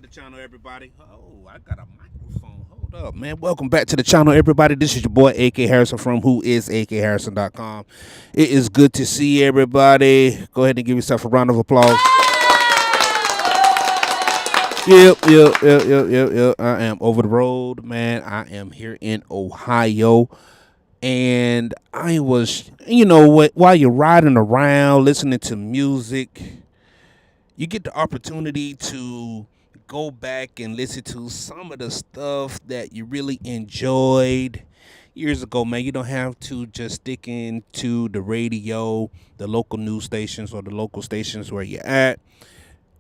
to the channel, everybody. Oh, I got a microphone. Hold up, man. Welcome back to the channel, everybody. This is your boy, A.K. Harrison from whoisak.harrison.com. It is good to see everybody. Go ahead and give yourself a round of applause. Yep. I am over the road, man. I am here in Ohio. And I was, you know what, while you're riding around, listening to music, you get the opportunity to go back and listen to some of the stuff that you really enjoyed years ago, man. You don't have to just stick into the radio, the local news stations, or the local stations where you're at.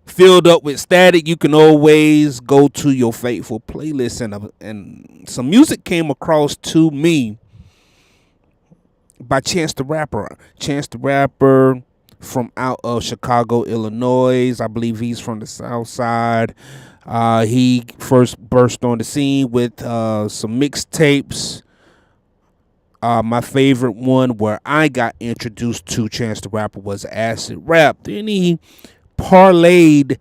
Filled up with static, you can always go to your faithful playlist. And some music came across to me by Chance the Rapper. Chance the Rapper from out of Chicago, Illinois. I believe he's from the South Side. He first burst on the scene with some mixtapes. My favorite one where I got introduced to Chance the Rapper was Acid Rap. Then he parlayed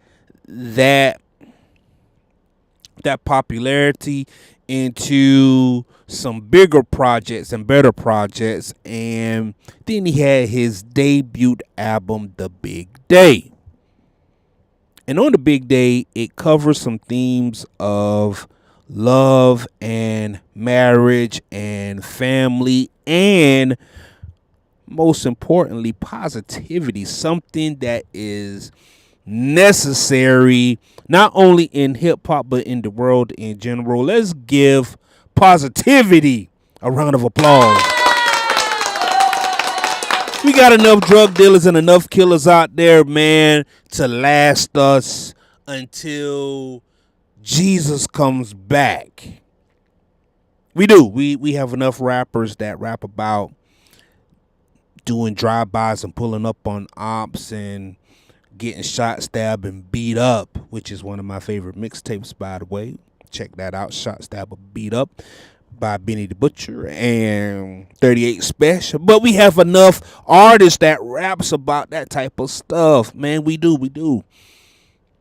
that popularity into some bigger projects and better projects, and then he had his debut album, The Big Day. And on The Big Day, it covers some themes of love and marriage and family, and most importantly, positivity, something that is necessary not only in hip-hop but in the world in general. Let's give positivity a round of applause. We got enough drug dealers and enough killers out there, man, to last us until Jesus comes back. We do. We have enough rappers that rap about doing drive-bys and pulling up on ops and getting shot, stabbed, and beat up, which is one of my favorite mixtapes, by the way. Check that out, Shot, Stab, or Beat Up by Benny the Butcher and 38 Special. But we have enough artists that raps about that type of stuff, man. We do.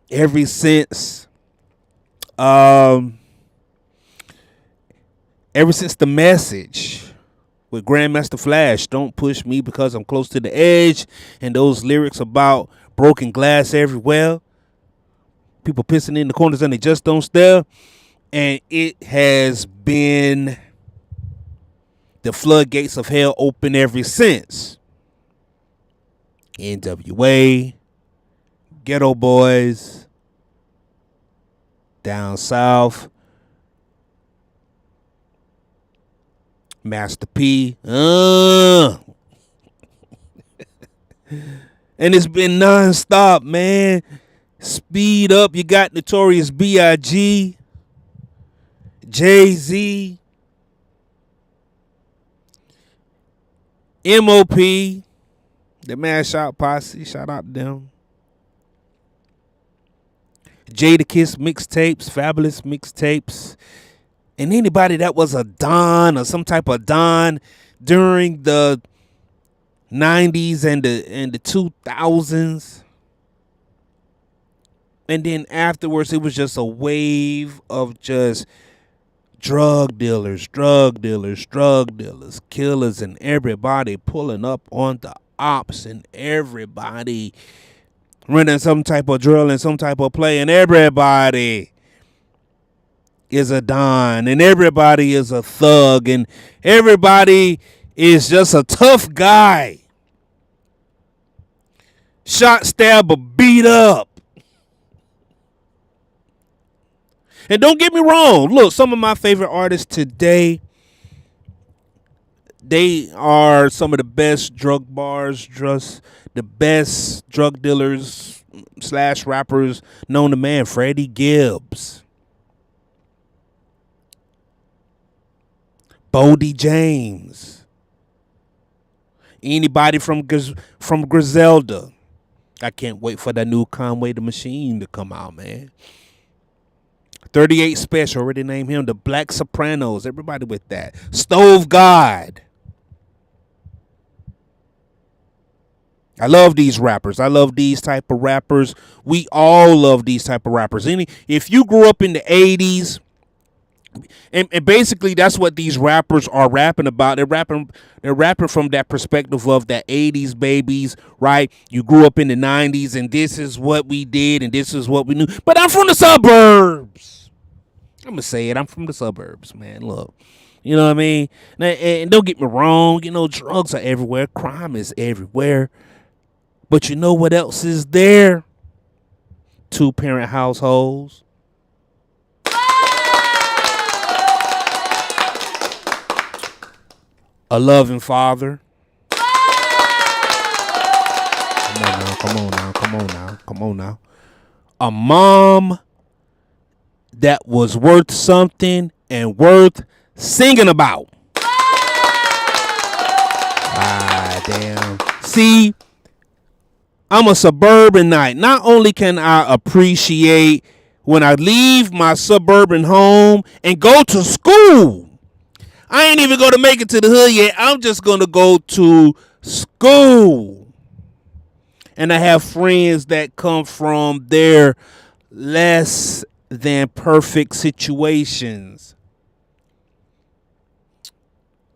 Ever since The Message with Grandmaster Flash, Don't Push Me Because I'm Close to the Edge, and those lyrics about broken glass everywhere, people pissing in the corners and they just don't stare. And it has been the floodgates of hell open ever since. NWA, Ghetto Boys, Down South, Master P. And it's been non-stop, man. Speed up. You got Notorious B.I.G., Jay-Z, M.O.P., the Mash Out Posse. Shout out to them. Jadakiss mixtapes, Fabulous mixtapes. And anybody that was a Don or some type of Don during the 90s and the 2000s. And then afterwards, it was just a wave of just drug dealers, killers, and everybody pulling up on the ops, and everybody running some type of drill and some type of play, and everybody is a Don, and everybody is a thug, and everybody is just a tough guy. Shot, stab, or beat up. And don't get me wrong. Look, some of my favorite artists today, they are some of the best drug bars, just the best drug dealers / rappers known to man. Freddie Gibbs, Bodie James, anybody from Griselda. I can't wait for that new Conway the Machine to come out, man. 38 Special, already named him. The Black Sopranos, everybody with that. Stove God. I love these rappers. I love these type of rappers. We all love these type of rappers. If you grew up in the 80s, and basically that's what these rappers are rapping about. They're rapping from that perspective of that 80s babies, right? You grew up in the 90s and this is what we did and this is what we knew. But I'm from the suburbs. I'm gonna say it. I'm from the suburbs, man. Look. You know what I mean? And don't get me wrong, drugs are everywhere. Crime is everywhere. But you know what else is there? 2-parent households. A loving father. Come on now. A mom that was worth something and worth singing about. Ah, damn. See, I'm a suburbanite. Not only can I appreciate when I leave my suburban home and go to school. I ain't even going to make it to the hood yet. I'm just going to go to school. And I have friends that come from their less than perfect situations.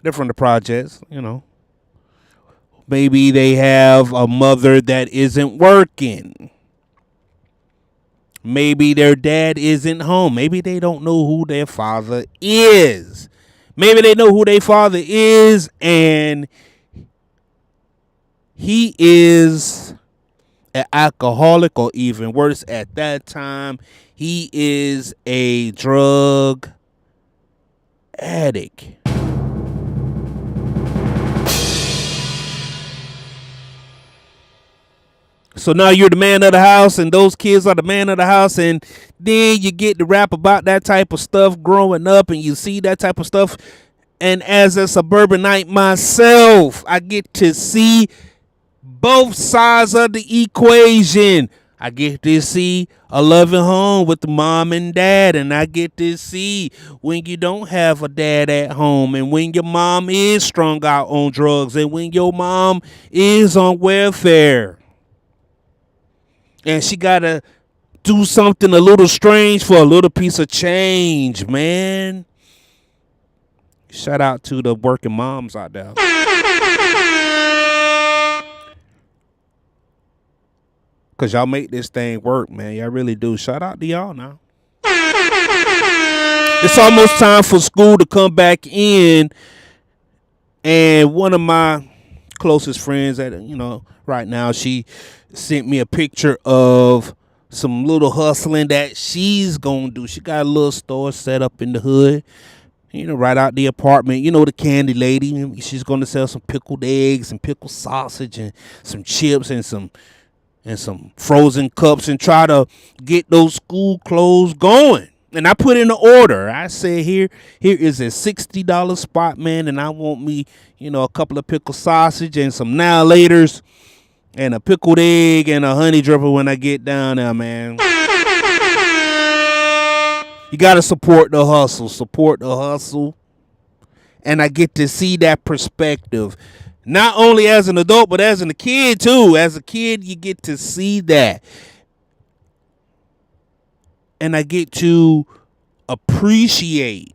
They're from the projects, Maybe they have a mother that isn't working. Maybe their dad isn't home. Maybe they don't know who their father is. Maybe they know who their father is and he is an alcoholic, or even worse at that time, he is a drug addict. So now you're the man of the house and those kids are the man of the house, and then you get to rap about that type of stuff growing up and you see that type of stuff. And as a suburbanite myself, I get to see both sides of the equation. I get to see a loving home with the mom and dad, and I get to see when you don't have a dad at home, and when your mom is strung out on drugs, and when your mom is on welfare. And she got to do something a little strange for a little piece of change, man. Shout out to the working moms out there. Because y'all make this thing work, man. Y'all really do. Shout out to y'all now. It's almost time for school to come back in. And one of my closest friends right now, she sent me a picture of some little hustling that she's gonna do. She got a little store set up in the hood, right out the apartment. The candy lady. She's gonna sell some pickled eggs and pickled sausage and some chips and some frozen cups and try to get those school clothes going. And I put in an order. I said, here is a $60 spot, man, and I want me, a couple of pickled sausage and some now laters and a pickled egg and a honey dripper when I get down there, man. You got to support the hustle. And I get to see that perspective. Not only as an adult, but as a kid, too. As a kid, you get to see that. And I get to appreciate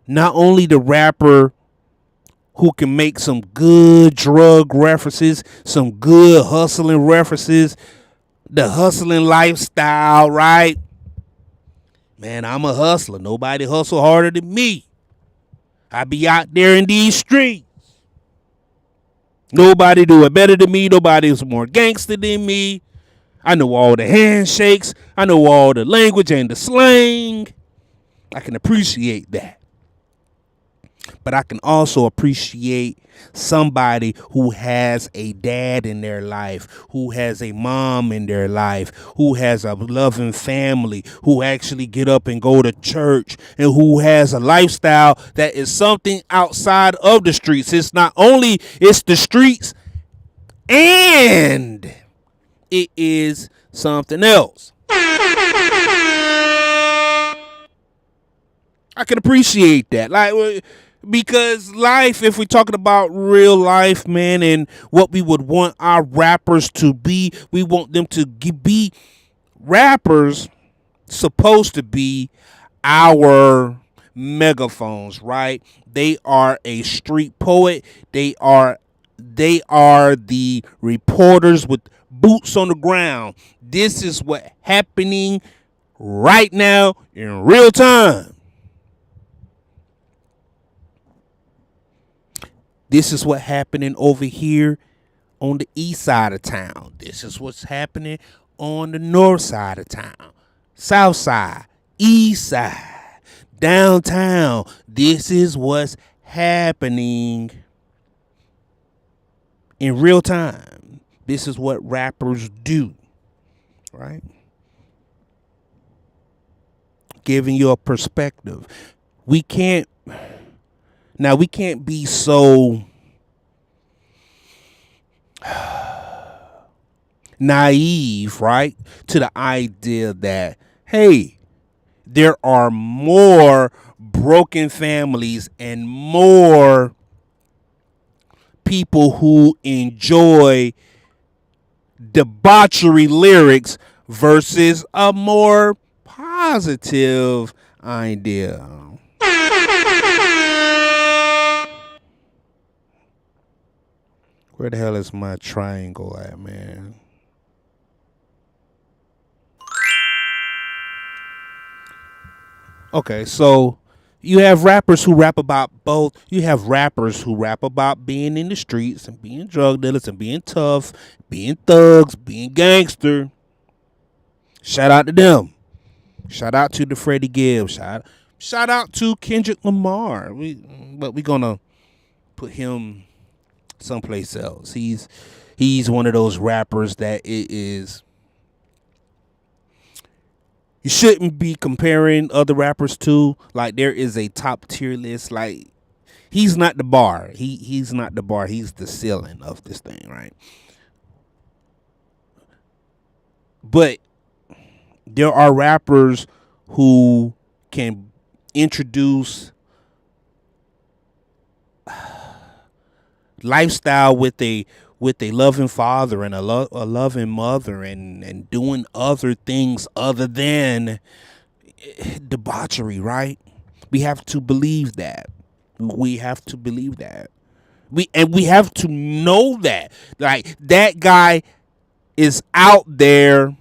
not only the rapper who can make some good drug references, some good hustling references, the hustling lifestyle, right? Man, I'm a hustler. Nobody hustle harder than me. I be out there in these streets. Nobody do it better than me. Nobody is more gangster than me. I know all the handshakes. I know all the language and the slang. I can appreciate that. But I can also appreciate somebody who has a dad in their life, who has a mom in their life, who has a loving family, who actually get up and go to church, and who has a lifestyle that is something outside of the streets. It's not only it's the streets, and it is something else. I can appreciate that. Like, Because life, if we're talking about real life, man, and what we would want our rappers to be, we want them to be rappers supposed to be our megaphones, right? They are a street poet. They are the reporters with boots on the ground. This is what happening right now in real time. This is what happening over here on the east side of town. This is what's happening on the north side of town. South side, east side, downtown. This is what's happening in real time. This is what rappers do, right? Giving you a perspective. We can't be so naive, right, to the idea that, hey, there are more broken families and more people who enjoy debauchery lyrics versus a more positive idea. Where the hell is my triangle at, man? Okay, so you have rappers who rap about both. You have rappers who rap about being in the streets and being drug dealers and being tough, being thugs, being gangster. Shout out to them. Shout out to the Freddie Gibbs. Shout out to Kendrick Lamar. But we're gonna put him someplace else. He's one of those rappers that it is. You shouldn't be comparing other rappers to. Like, there is a top tier list. Like, he's not the bar. He's not the bar. He's the ceiling of this thing, right? But there are rappers who can introduce lifestyle with a loving father and a loving mother and doing other things other than debauchery, right? We have to believe that. We have to believe that. We have to know that. Like, that guy is out there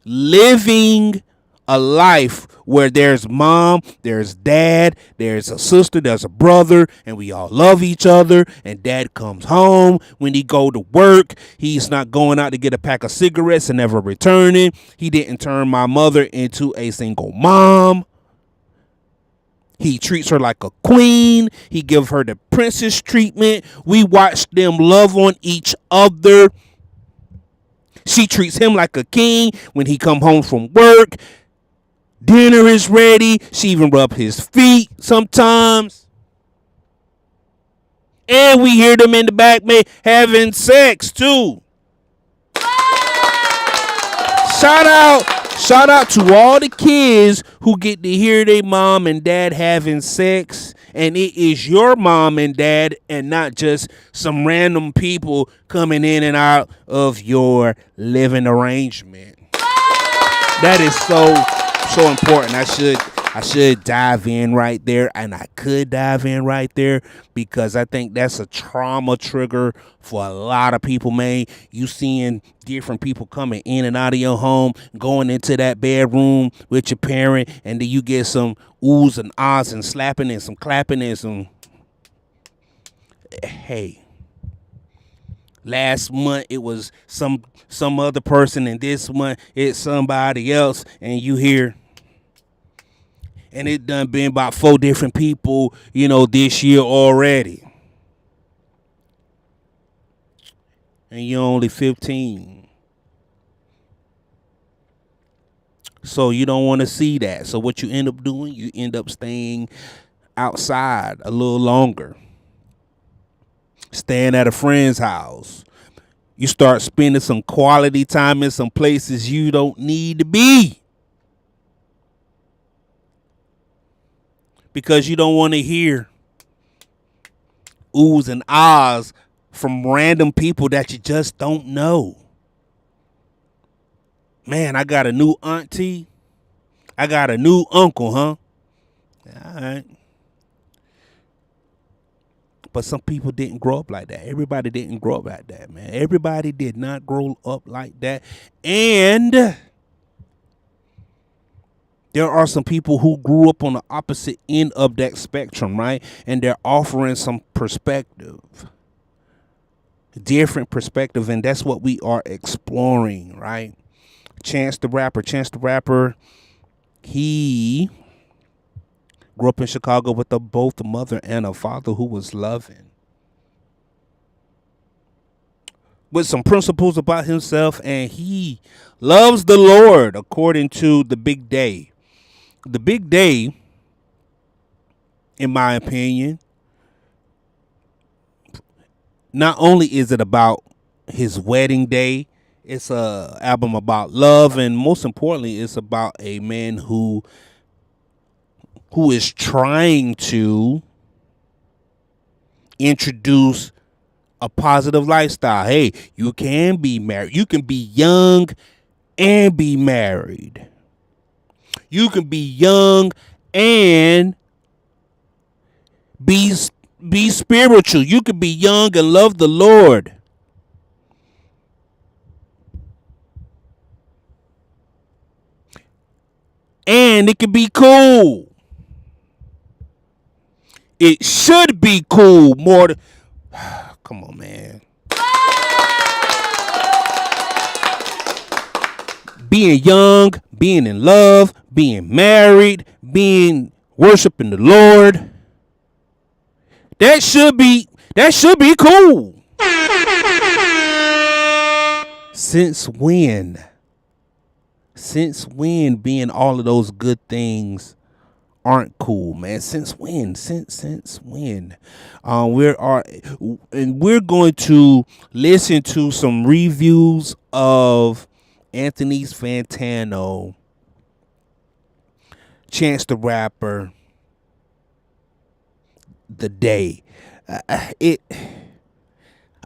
living a life where there's mom, there's dad, there's a sister, there's a brother, and we all love each other. And dad comes home. When he go to work, he's not going out to get a pack of cigarettes and never returning. He didn't turn my mother into a single mom. He treats her like a queen. He gives her the princess treatment. We watch them love on each other. She treats him like a king when he come home from work. Dinner is ready. She even rub his feet sometimes. And we hear them in the back, man, having sex too. Shout out to all the kids who get to hear their mom and dad having sex. And it is your mom and dad and not just some random people coming in and out of your living arrangement. That is so important. I should dive in right there, and I could dive in right there because I think that's a trauma trigger for a lot of people, man. You seeing different people coming in and out of your home, going into that bedroom with your parent, and then you get some oohs and ahs and slapping and some clapping and some. Hey. Last month it was some other person, and this month it's somebody else, and you hear, and it done been about 4 different people, this year already, and you're only 15. So you don't want to see that. So what you end up doing, you end up staying outside a little longer. Staying at a friend's house. You start spending some quality time in some places you don't need to be. Because you don't want to hear oohs and ahs from random people that you just don't know. Man, I got a new auntie. I got a new uncle, huh? All right. But some people didn't grow up like that. Everybody didn't grow up like that, man. Everybody did not grow up like that. And there are some people who grew up on the opposite end of that spectrum, right? And they're offering some perspective, different perspective. And that's what we are exploring, right? Chance the Rapper, he grew up in Chicago with both a mother and a father who was loving, with some principles about himself, and he loves the Lord according to the Big Day. The Big Day, in my opinion, not only is it about his wedding day, it's a album about love, and most importantly, it's about a man who is trying to introduce a positive lifestyle. Hey, you can be married. You can be young and be married. You can be young and be spiritual. You can be young and love the Lord. And it can be cool. It should be cool more than... Come on, man. Being young, being in love, being married, being worshiping the Lord. That should be cool. Since when? Since when being all of those good things aren't cool, man? Since when? Since when? We're going to listen to some reviews of Anthony's Fantano, Chance the Rapper, The Day. I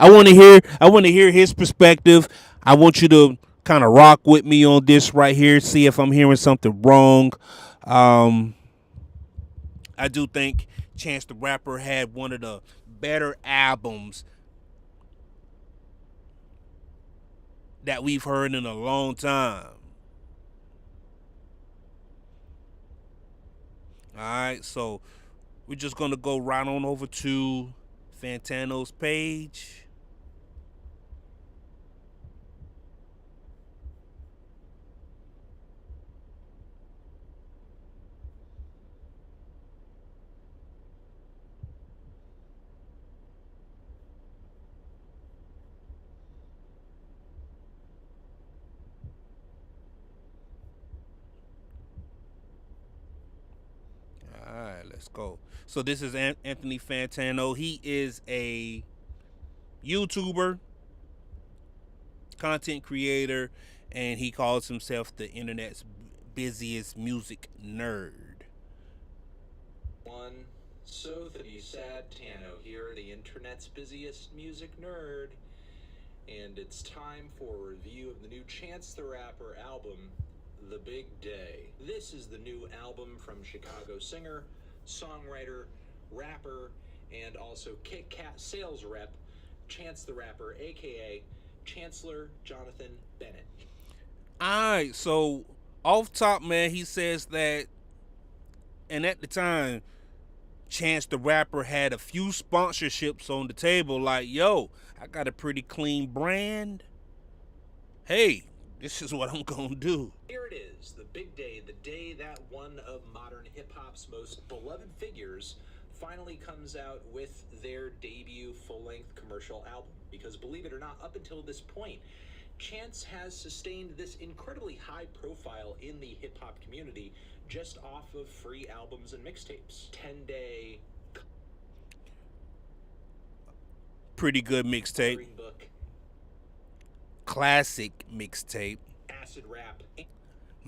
want to hear his perspective. I want you to kind of rock with me on this right here. See if I'm hearing something wrong. I do think Chance the Rapper had one of the better albums that we've heard in a long time. All right, so we're just going to go right on over to Fantano's page. All right, let's go. So this is Anthony Fantano. He is a YouTuber, content creator, and he calls himself the internet's busiest music nerd. So the sad Tano here, the internet's busiest music nerd, and it's time for a review of the new Chance the Rapper album, The Big Day. This is the new album from Chicago singer, songwriter, rapper, and also Kit Kat sales rep, Chance the Rapper, aka Chancellor Jonathan Bennett. Alright, so off top, man, he says that, and at the time, Chance the Rapper had a few sponsorships on the table, like, yo, I got a pretty clean brand. Hey, this is what I'm gonna do. Here it is, the big day, the day that one of modern hip-hop's most beloved figures finally comes out with their debut full-length commercial album. Because believe it or not, up until this point, Chance has sustained this incredibly high profile in the hip-hop community just off of free albums and mixtapes. 10-day... Pretty good mixtape. Classic mixtape. Acid rap.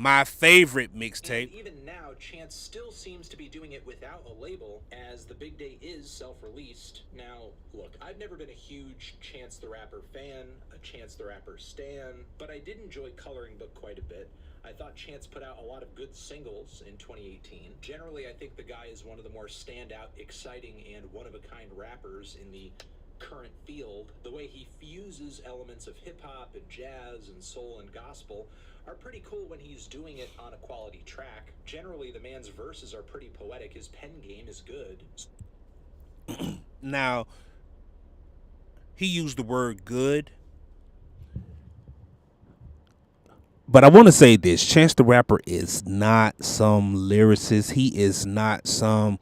My favorite And mixtape. even now, Chance still seems to be doing it without a label, as The Big Day is self-released. Now, look, I've never been a huge Chance the Rapper fan, a Chance the Rapper stan, but I did enjoy Coloring Book quite a bit. I thought Chance put out a lot of good singles in 2018. Generally, I think the guy is one of the more standout, exciting, and one-of-a-kind rappers in the current field. The way he fuses elements of hip-hop and jazz and soul and gospel are pretty cool when he's doing it on a quality track. Generally, the man's verses are pretty poetic. His pen game is good. Now, he used the word good, but I want to say this. Chance the Rapper is not some lyricist. He is not some,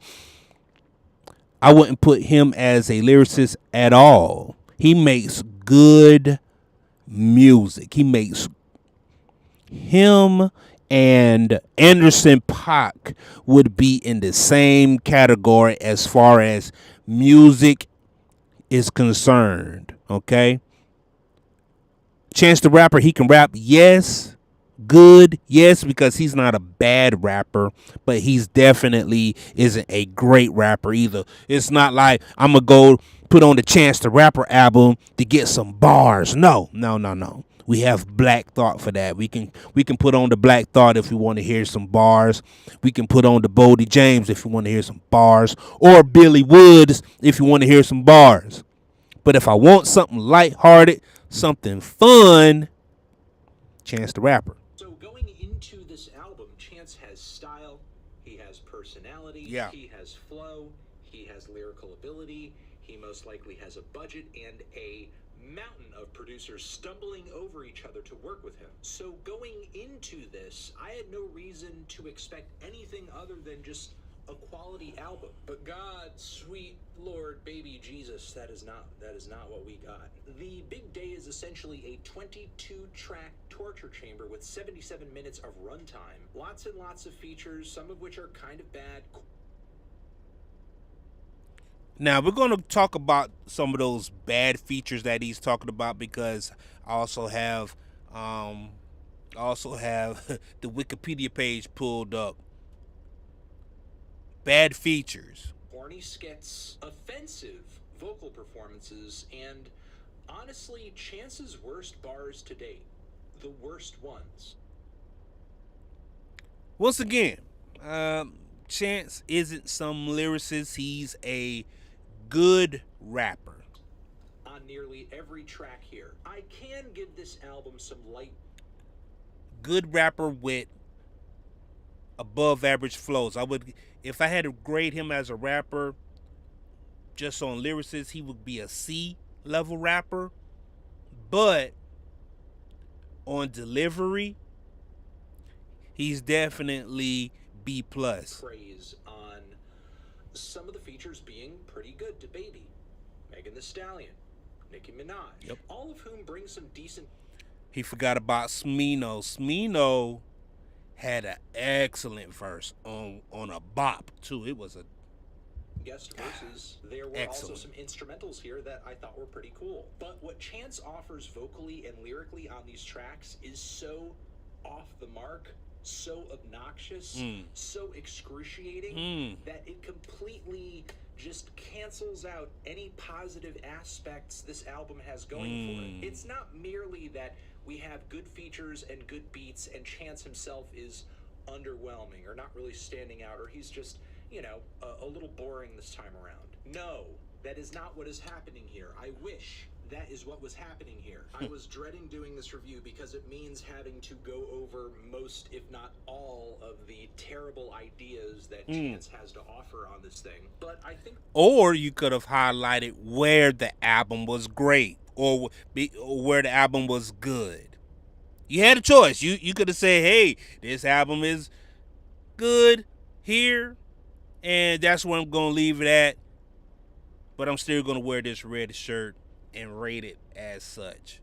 I wouldn't put him as a lyricist at all. He makes good music. He makes, him and Anderson .Paak would be in the same category as far as music is concerned. Okay, Chance the Rapper, he can rap, yes. Good, yes, because he's not a bad rapper, but he's definitely isn't a great rapper either. It's not like I'm gonna go put on the Chance the Rapper album to get some bars. No, no, no, no. We have Black Thought for that. We can put on the Black Thought if we want to hear some bars. We can put on the Boldy James if we want to hear some bars, or Billy Woods if you want to hear some bars. But if I want something lighthearted, something fun, Chance the Rapper. So going into this album, Chance has style, he has personality, Yeah. he has flow, he has lyrical ability, he most likely has a budget and a mountain of producers stumbling over each other to work with him. So going into this, I had no reason to expect anything other than just a quality album. But God, sweet Lord, baby Jesus, that is not what we got. The Big Day is essentially a 22-track torture chamber with 77 minutes of runtime. Lots and lots of features, some of which are kind of bad. Now we're going to talk about some of those bad features that he's talking about, because I also have the Wikipedia page pulled up. Bad features. Corny skits, offensive vocal performances, and honestly, Chance's worst bars to date. The worst ones. Once again, Chance isn't some lyricist. He's a good rapper. On nearly every track here, I can give this album some light. Good rapper with above average flows. I would, if I had to grade him as a rapper just on lyricists, he would be a C level rapper. But on delivery, he's definitely B plus. Praise on some of the features being pretty good to Baby, Megan Thee Stallion, Nicki Minaj, Yep. all of whom bring some decent. He forgot about Smino. Smino had an excellent verse on a bop too. It was a guest verses. There were excellent. also some instrumentals here that I thought were pretty cool. But what Chance offers vocally and lyrically on these tracks is so off the mark, so obnoxious, so excruciating that it completely just cancels out any positive aspects this album has going for it. It's not merely that we have good features and good beats and Chance himself is underwhelming or not really standing out, or he's just, you know, a little boring this time around. No, that is not what is happening here. I wish that is what was happening here. I was dreading doing this review because it means having to go over most, if not all, of the terrible ideas that Chance has to offer on this thing. But I think... Or you could have highlighted where the album was great, or where the album was good. You had a choice. You could have said, hey, this album is good here, and that's where I'm going to leave it at. But I'm still going to wear this red shirt and rate it as such.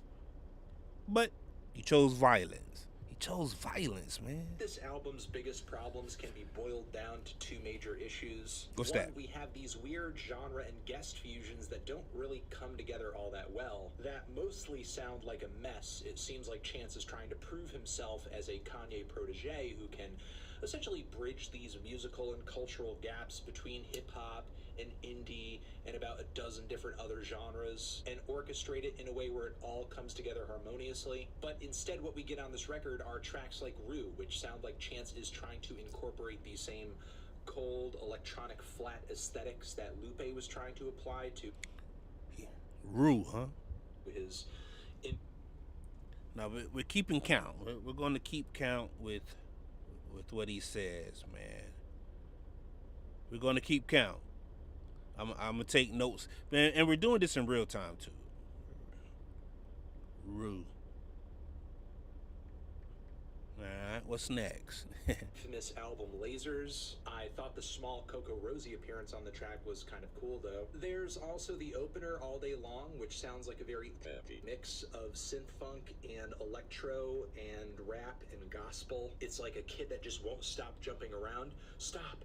But you chose violence. chose violence, man. This album's biggest problems can be boiled down to two major issues. What's One, that? we have these weird genre and guest fusions that don't really come together all that well, that mostly sound like a mess. It seems like Chance is trying to prove himself as a Kanye protege who can essentially bridge these musical and cultural gaps between hip-hop and indie and about a dozen different other genres and orchestrate it in a way where it all comes together harmoniously. But instead what we get on this record are tracks like Rue, which sound like Chance is trying to incorporate these same cold electronic flat aesthetics that Lupe was trying to apply to Rue, huh? his Now we're keeping count. We're going to keep count with what he says, man. We're going to keep count. I'm gonna take notes, man, and we're doing this in real time too. Rue. All right, what's next? infamous album Lasers. I thought the small Coco Rosie appearance on the track was kind of cool though. There's also the opener All Day Long, which sounds like a very mix of synth funk and electro and rap and gospel. It's like a kid that just won't stop jumping around. Stop,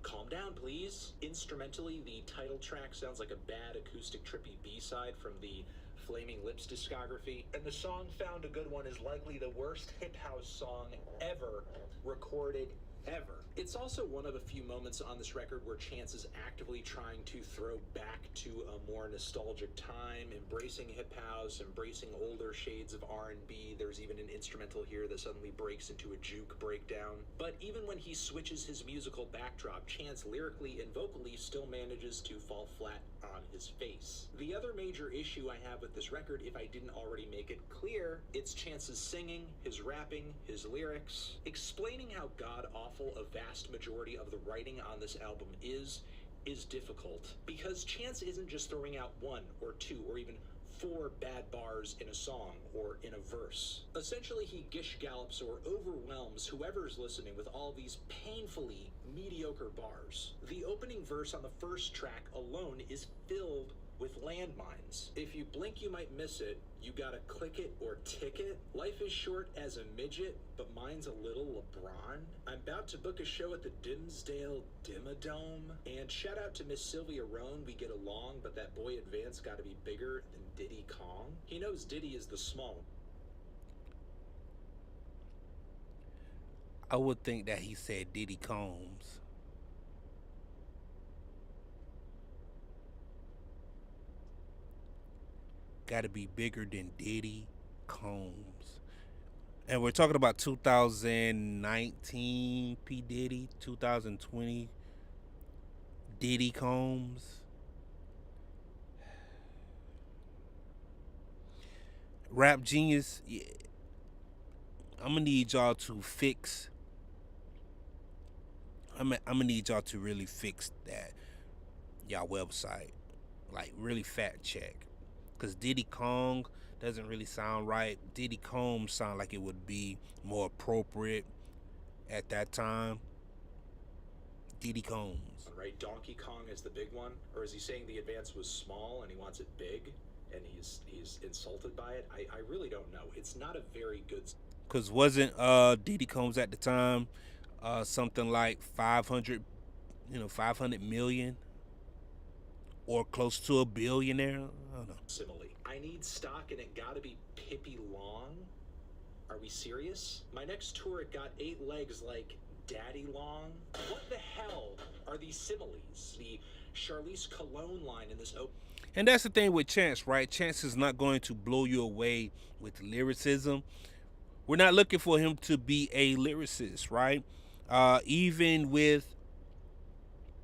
calm down please. Instrumentally, the title track sounds like a bad acoustic trippy B-side from the Flaming Lips discography, and the song Found a Good One is likely the worst hip house song ever recorded ever. It's also one of a few moments on this record where Chance is actively trying to throw back to a more nostalgic time, embracing hip house, embracing older shades of R&B. There's even an instrumental here that suddenly breaks into a juke breakdown. But even when he switches his musical backdrop, Chance lyrically and vocally still manages to fall flat on his face. The other major issue I have with this record, if I didn't already make it clear, it's Chance's singing, his rapping, his lyrics. Explaining how god-awful a vast majority of the writing on this album is difficult, because Chance isn't just throwing out one or two or even 4 bad bars in a song or in a verse. Essentially, he gish gallops or overwhelms whoever's listening with all these painfully mediocre bars. The opening verse on the first track alone is filled with landmines. If you blink, you might miss it. You gotta click it or tick it. Life is short as a midget, but mine's a little LeBron. I'm about to book a show at the Dimsdale Dimmadome. And shout out to Miss Sylvia Roan. We get along, but that boy Advance gotta be bigger than Diddy Kong. He knows Diddy is the small. I would think that he said Diddy Combs. Got to be bigger than Diddy Combs. And we're talking about 2019 P. Diddy, 2020 Diddy Combs. Rap Genius, yeah. I'm gonna need y'all to fix. I'm gonna need y'all to really fix that y'all website, like really fact check, cause Diddy Kong doesn't really sound right. Diddy Combs sound like it would be more appropriate at that time. Diddy Combs. Right, Donkey Kong is the big one, or is he saying the Advance was small and he wants it big, and he's insulted by it? I really don't know. It's not a very good. Cause wasn't Diddy Combs at the time something like 500 million or close to a billionaire? I don't know. Simile. I need stock and it gotta be Pippi Long. Are we serious? My next tour, it got 8 legs like Daddy Long. What the hell are these similes? The Charlize Cologne line in this open. And that's the thing with Chance, right? Chance is not going to blow you away with lyricism. We're not looking for him to be a lyricist, right? Even with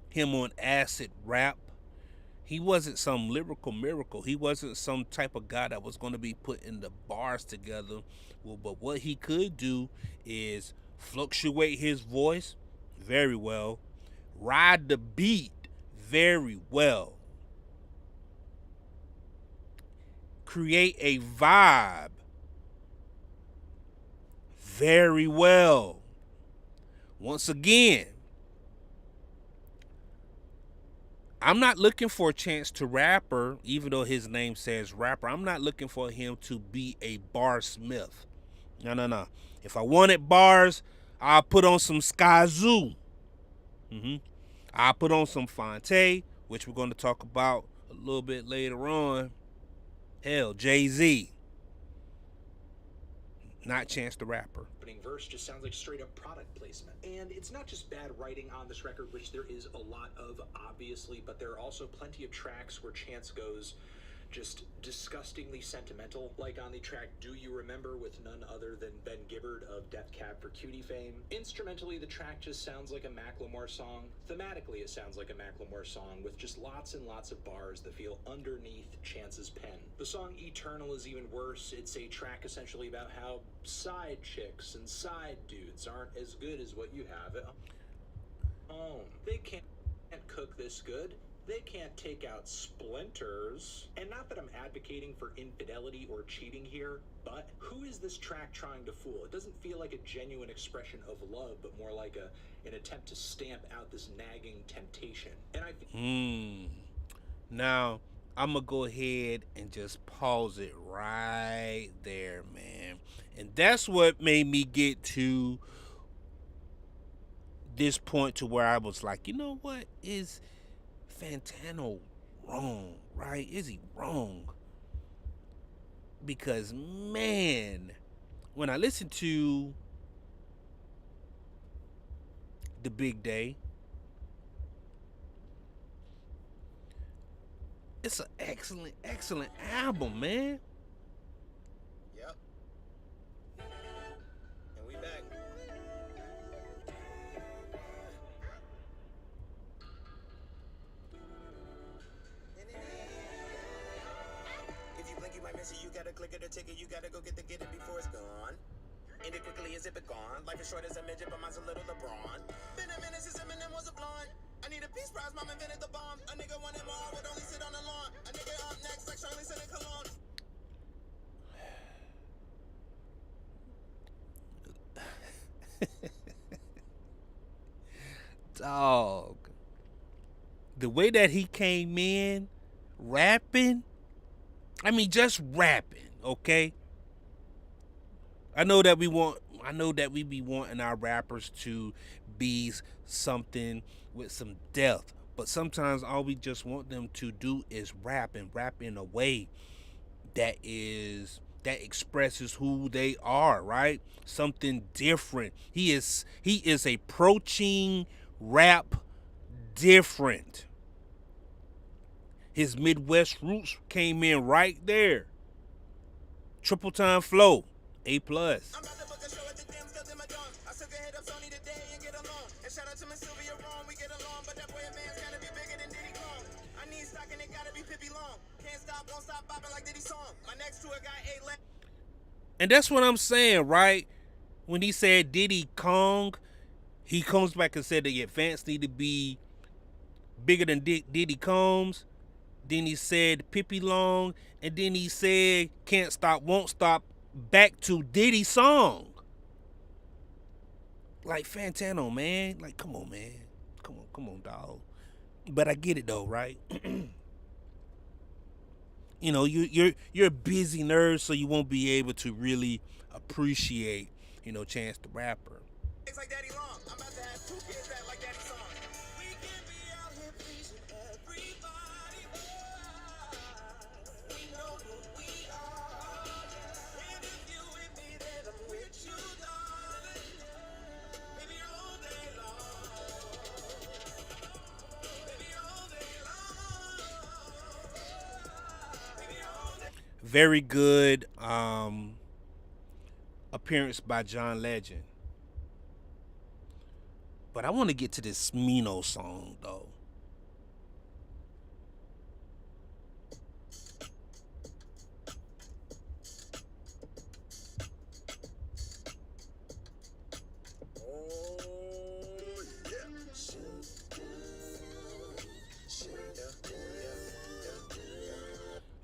him on acid rap, he wasn't some lyrical miracle. He wasn't some type of guy that was going to be putting the bars together. Well, but what he could do is fluctuate his voice very well, ride the beat very well, create a vibe very well. Once again, I'm not looking for Chance to rapper, even though his name says rapper. I'm not looking for him to be a barsmith. No, no, no. If I wanted bars, I'll put on some Sky Zoo. I'll put on some Fonte, which we're going to talk about a little bit later on. Hell, Jay-Z. Not Chance the Rapper. Opening verse just sounds like straight up product placement. And it's not just bad writing on this record, which there is a lot of, obviously, but there are also plenty of tracks where Chance goes just disgustingly sentimental, like on the track Do You Remember with none other than Ben Gibbard of Death Cab for Cutie fame. Instrumentally, the track just sounds like a Macklemore song. Thematically, it sounds like a Macklemore song with just lots and lots of bars that feel underneath Chance's pen. The song Eternal is even worse. It's a track essentially about how side chicks and side dudes aren't as good as what you have at home. They can't cook this good. They can't take out splinters. And not that I'm advocating for infidelity or cheating here, but who is this track trying to fool? It doesn't feel like a genuine expression of love, but more like an attempt to stamp out this nagging temptation. And Now, I'm going to go ahead and just pause it right there, man. And that's what made me get to this point to where I was like, you know what? Is Fantano wrong, right? Is he wrong? Because, man, when I listen to The Big Day, it's an excellent, excellent album, man. Yep. And we back. If you blink, you might miss it. You gotta click it or ticket. You gotta go get it before it's gone. End it quickly as if it gone. Life is short as a midget, but mine's a little LeBron. Been a minute since Eminem was a blonde. I need a peace prize, mom invented the bomb. A nigga wanted more, would only sit on the lawn. A nigga up next like Charlie Sin and Cologne. Dog. The way that he came in rapping, I mean just rapping, okay? I know that we be wanting our rappers to be something with some depth, but sometimes all we just want them to do is rap and rap in a way that expresses who they are, right? Something different. He is approaching rap different. His Midwest roots came in right there. Triple time flow, A+. I'm about to book a show at the damn stuff in my dome. I took a hit up Sony today and get along. And shout out to Miss Sylvia Rome, we get along. But that boy advance gotta be bigger than Diddy Kong. I need stock and it gotta be Pippi Long. Can't stop, won't stop bopping like Diddy song. My next tour got 8 left. And that's what I'm saying, right? When he said Diddy Kong, he comes back and said the advance need to be bigger than Diddy Combs. Then he said Pippi Long, and then he said can't stop, won't stop, back to Diddy song. Like Fantano, man. Like, come on, man. Come on, dog. But I get it though, right? You know, you're a busy nerd, so you won't be able to really appreciate, Chance the Rapper. It's like Daddy Long. I'm about to have 2 kids that like Daddy song. We can be out here pleasing everybody. We know who we are. And if you with me, then I'm with you, darling. Baby, all day long. Baby, all day long. Baby, all day. Very good appearance by John Legend. But I want to get to this Smino song though.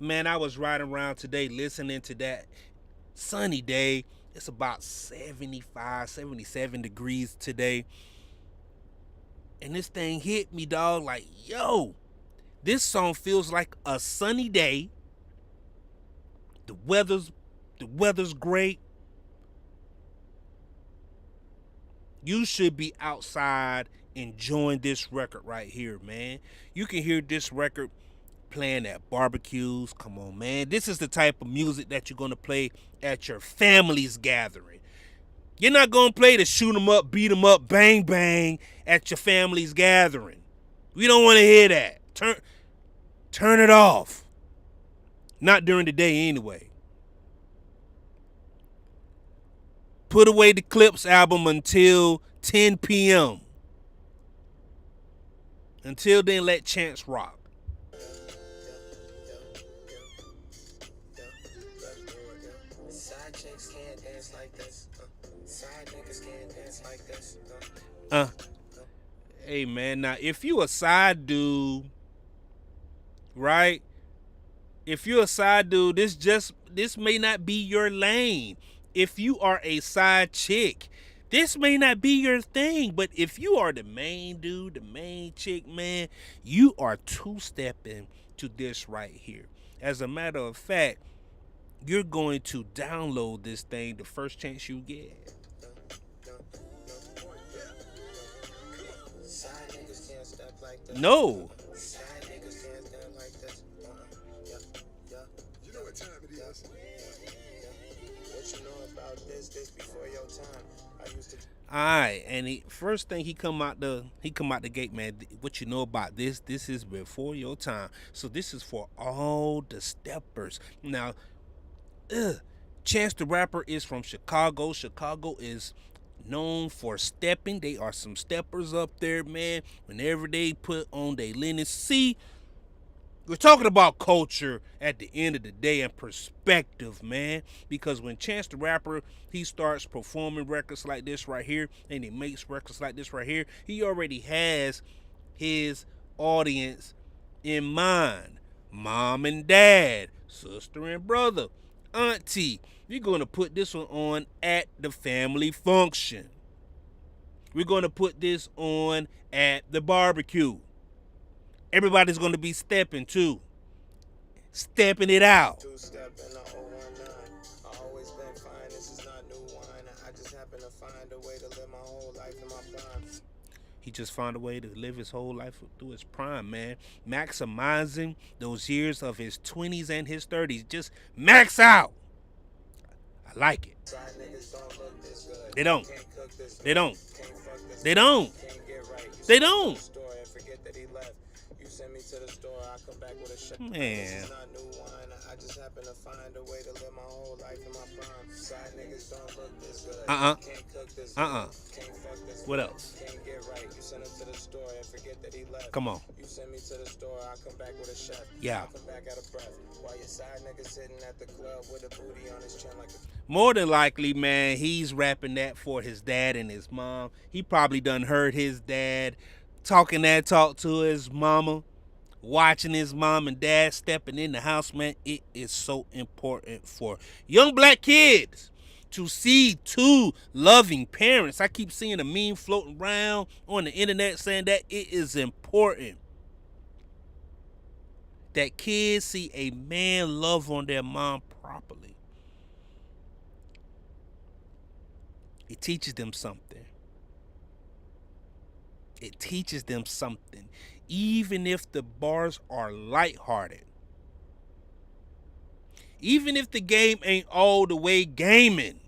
Man, I was riding around today listening to that sunny day. It's about 75, 77 degrees today. And this thing hit me, dog, like, yo, this song feels like a sunny day. The weather's great. You should be outside enjoying this record right here, man. You can hear this record playing at barbecues. Come on, man. This is the type of music that you're going to play at your family's gathering. You're not going to play the shoot 'em up, beat 'em up, bang, bang at your family's gathering. We don't want to hear that. Turn it off. Not during the day anyway. Put away the Clips album until 10 p.m. Until then, let Chance rock. Side chicks can't dance like this. Side niggas can't dance like this. Hey, man, now if you a side dude, right? If you're a side dude, this may not be your lane. If you are a side chick, this may not be your thing. But if you are the main dude, the main chick, man, you are two-stepping to this right here. As a matter of fact, you're going to download this thing the first chance you get. Side niggas can't step like this. No. Side niggas can't stand like this. You know what time it is. What you know about this before your time. I used to. Alright, and first thing he come out the gate, man. What you know about this? This is before your time. So this is for all the steppers. Now, Chance the Rapper is from Chicago. Chicago is known for stepping. They are some steppers up there, man. Whenever they put on their linen, see, we're talking about culture at the end of the day and perspective, man. Because when Chance the Rapper, he starts performing records like this right here, and he makes records like this right here, he already has his audience in mind. Mom and dad, sister and brother, auntie. We're going to put this one on at the family function. We're going to put this on at the barbecue. Everybody's going to be stepping too. Stepping it out. Two-step in the 019. I always been fine. This is not new wine. I just happen to find a way to live my whole life in my prime. He just found a way to live his whole life through his prime, man. Maximizing those years of his 20s and his 30s. Just max out. I like it. Side niggas don't look this good. They don't. Can't cook this They don't. Can't fuck this They don't. Can't get right. You They send me don't. to the store and forget that he left. You send me to the store, I come back with a shot. Man. This is not new wine. I just happen to find a way to live my whole life in my prime. Side niggas don't look this good. Can't cook this good. Can't fuck this What good. else? Can't get right. You send him to the store and forget that he left. Come on. You send me to the store, I come back with a chef. Yeah. I come back out of breath. While your side nigga sitting at the club with a booty on his chin like a More than likely, man, he's rapping that for his dad and his mom. He probably done heard his dad talking that talk to his mama, watching his mom and dad stepping in the house, man. It is so important for young black kids to see two loving parents. I keep seeing a meme floating around on the internet saying that it is important that kids see a man love on their mom properly. It teaches them something. It teaches them something. Even if the bars are lighthearted. Even if the game ain't all the way gaming.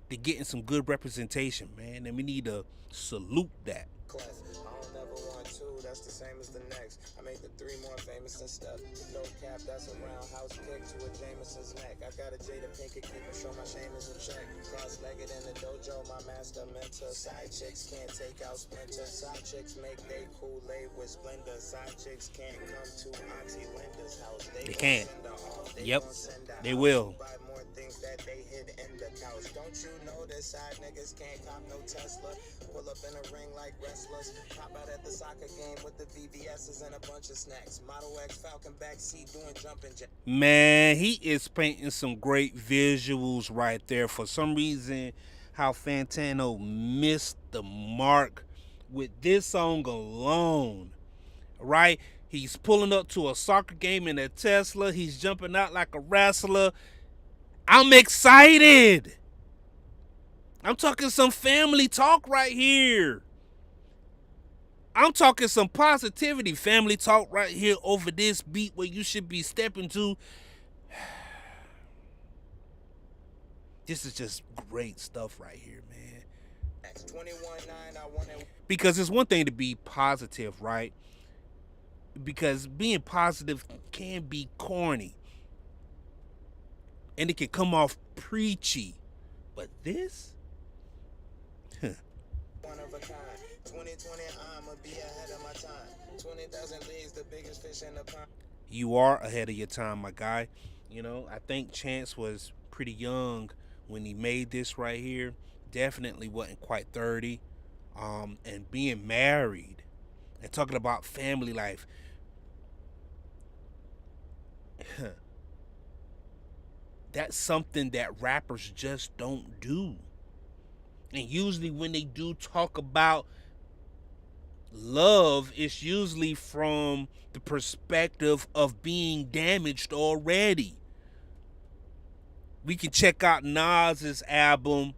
They're getting some good representation, man. And we need to salute that. clef. I don't never want two, that's the same as the next. I made the three more famous and stuff. No cap, that's a roundhouse kick to a Jameson's neck. I got a Jada Pinkett, keep it show my shame is in check. Cross-legged in the dojo, my master mentor. Side chicks can't take out Splinter. Side chicks make they Kool-Aid with Splendor. Side chicks can't come to Auntie Linda's house. They can't. Send her off. Yep, gon' send her they out. will. Buy more things that they hid in the couch. Don't you know that side niggas can't cop no Tesla? Pull up in a ring like wrestlers. Pop out at the soccer game with the VVS's and a bunch of snacks. Model X Falcon backseat doing jumping jacks. Man, he is painting some great visuals right there. For some reason, how Fantano missed the mark with this song alone, right? He's pulling up to a soccer game in a Tesla. He's jumping out like a wrestler. I'm excited. I'm talking some family talk right here. I'm talking some positivity, family talk right here over this beat where you should be stepping to. This is just great stuff right here, man. 21-9, I want it. Because it's one thing to be positive, right? Because being positive can be corny. And it can come off preachy. But this? One of a kind. 2020, I'ma be ahead of my time. 20,000 leagues, the biggest fish in the pond. You are ahead of your time, my guy. You know, I think Chance was pretty young when he made this right here. Definitely wasn't quite 30. And being married and talking about family life. That's something that rappers just don't do. And usually when they do talk about love, it's usually from the perspective of being damaged already. We can check out Nas's album,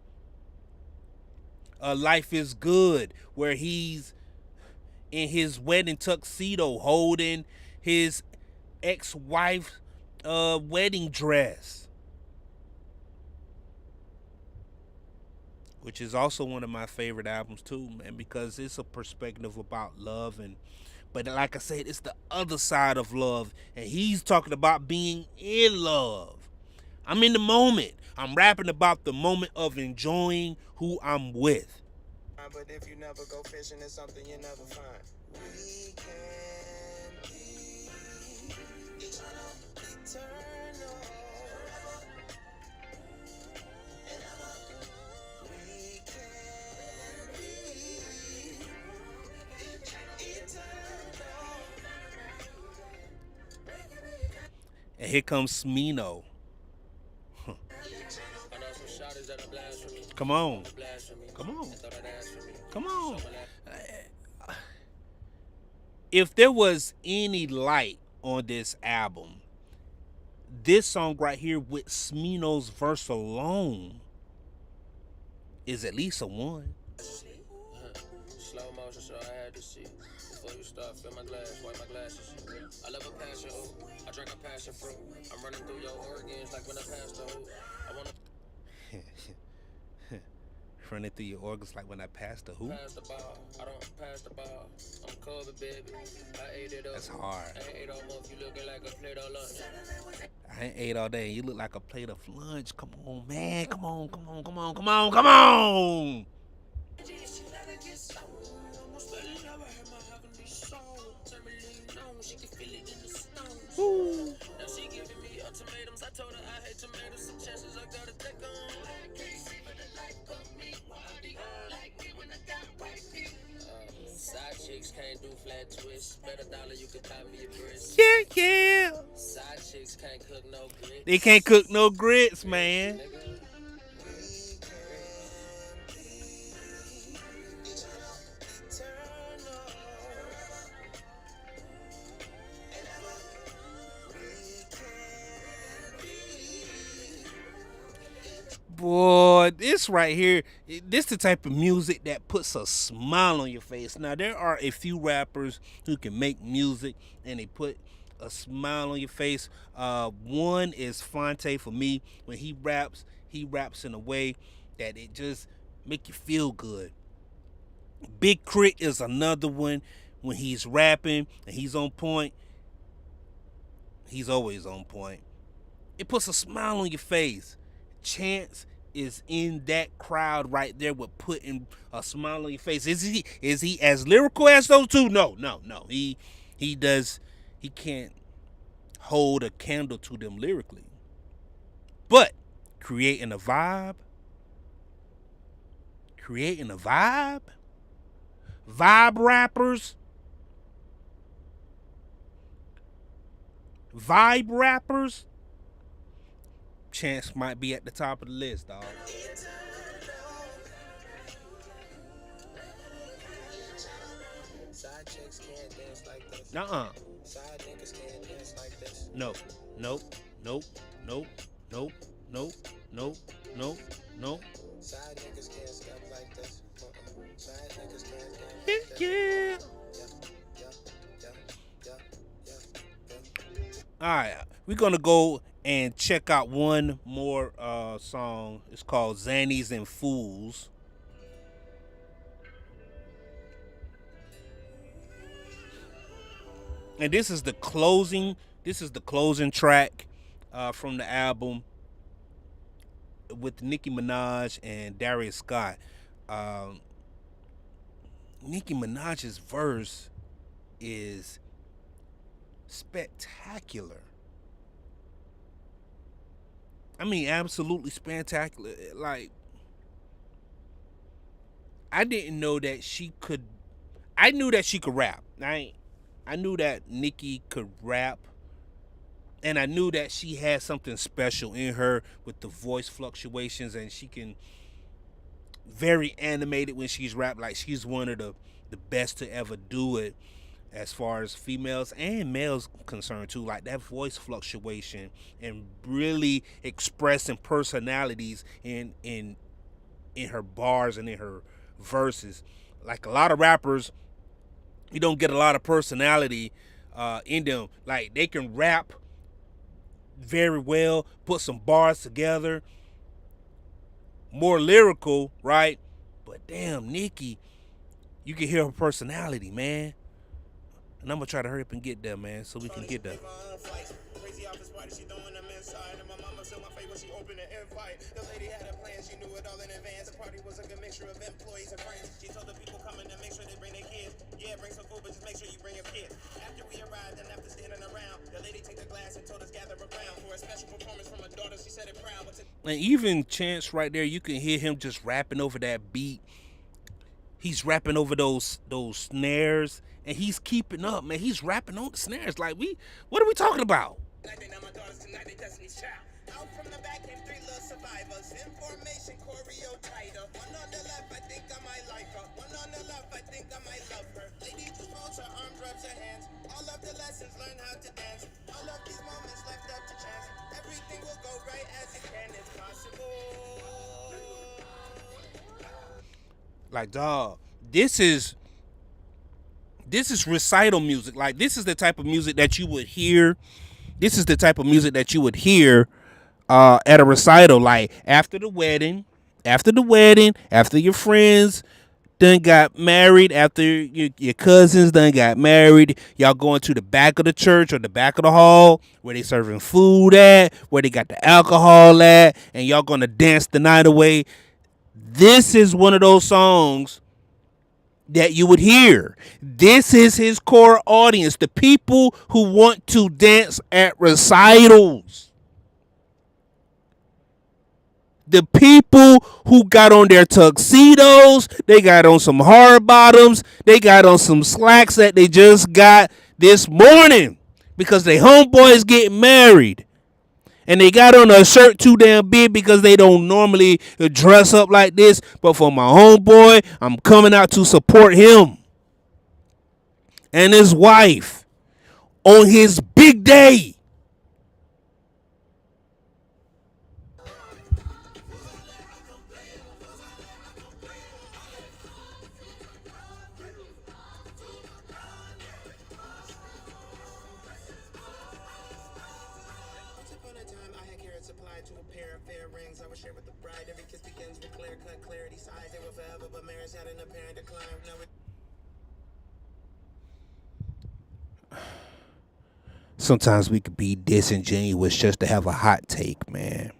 Life is Good, where he's in his wedding tuxedo holding his ex-wife's wedding dress, which is also one of my favorite albums too, man, because it's a perspective about love. And but like I said, it's the other side of love, and he's talking about being in love. I'm in the moment. I'm rapping about the moment of enjoying who I'm with. But if you never go fishing, it's something you never find. We can be eternal. We can be eternal. And here comes Smino. Come on. Come on. Come on. If there was any light on this album, this song right here with Smino's verse alone is at least a 1. Slow motion, so I had to see. Before you start, fill my glass, wipe my glasses. I love a passion, I drink a passion fruit. I'm running through your organs like when I pass the hoop. I wanna Running through your organs like when I passed the hoop. pass the ball. I don't pass the ball. I'm covered, baby. I ate it up. That's hard. I ate all month, you looking like a plate of lunch. I ain't ate all day. You look like a plate of lunch. Come on, man. Come on, come on, come on, come on, come on. Woo. Now she giving me ultimatums. I told her I hate tomatoes. Some chances I gotta take on. Side chicks can't do flat twists. Bet $1 you could tie me a wrist. Yeah. Side chicks can't cook no grits. They can't cook no grits, man. Boy, this right here, this the type of music that puts a smile on your face. Now, there are a few rappers who can make music and they put a smile on your face. One is Fantano for me. When he raps in a way that it just make you feel good. Big Crit is another one. When he's rapping and he's on point, he's always on point. It puts a smile on your face. Chance is in that crowd right there with putting a smile on your face. Is he as lyrical as those two? No. He can't hold a candle to them lyrically. But creating a vibe. Vibe rappers. Chance might be at the top of the list, dog. Side chicks can't dance like this. Nuh-uh. Side niggas can't dance like this. Nope. nope, nope, nope, nope. Side niggas can't step like this. Side niggas can't step Yeah, like this. yeah. Yeah, yeah, yeah, yeah, yeah. All right, we're gonna go and check out one more song. It's called "Zannies and Fools," and this is the closing. This is the closing track from the album with Nicki Minaj and Darius Scott. Um, Nicki Minaj's verse is spectacular. I mean, absolutely spectacular. Like, I didn't know that she could. I knew that she could rap. I knew that Nicki could rap, and I knew that she had something special in her with the voice fluctuations, and she can very animated when she's rap. Like, she's one of the best to ever do it, as far as females and males concerned too. Like, that voice fluctuation and really expressing personalities in her bars and in her verses. Like, a lot of rappers, you don't get a lot of personality in them. Like, they can rap very well, put some bars together, more lyrical, right? But damn, Nicki, you can hear her personality, man. And I'm gonna try to hurry up and get there, man, so we can get there. Crazy office party, she throwing them inside. And my mama showed my face when she opened the invite. The lady had a plan, she knew it all in advance. The party was a good mixture of employees and friends. She told the people coming to make sure they bring their kids. Yeah, bring some food, but just make sure you bring your kids. After we arrived and after standing around, the lady took the glass and told us gather around for a special performance from her daughter. She said it proud. And even Chance right there, you can hear him just rapping over that beat. He's rapping over those snares, and he's keeping up, man. He's rapping on the snares. Like, what are we talking about? Out from the back came three little survivors. Information choreo tighter. One on the left, I think I might like her. One on the left, I think I might love her. Lady just folds her arms, rubs her hands. All of the lessons, learn how to dance. All of these moments left up to chance. Everything will go right as it can. It's possible. Like, dog, this is recital music. Like, this is the type of music that you would hear. This is the type of music that you would hear at a recital. Like, after the wedding, after your friends done got married, after your cousins done got married, y'all going to the back of the church or the back of the hall where they serving food at, where they got the alcohol at, and y'all gonna dance the night away. This is one of those songs that you would hear. This is his core audience, the people who want to dance at recitals. The people who got on their tuxedos, they got on some hard bottoms, they got on some slacks that they just got this morning because they homeboys getting married. And they got on a shirt too damn big because they don't normally dress up like this. But for my homeboy, I'm coming out to support him and his wife on his big day. Once upon a time, I had carrots applied to a pair of fair rings. I would share with the bride. Every kiss begins with clear cut clarity. Size they were forever, but marriage had an apparent decline. Now Sometimes we could be disingenuous just to have a hot take, man.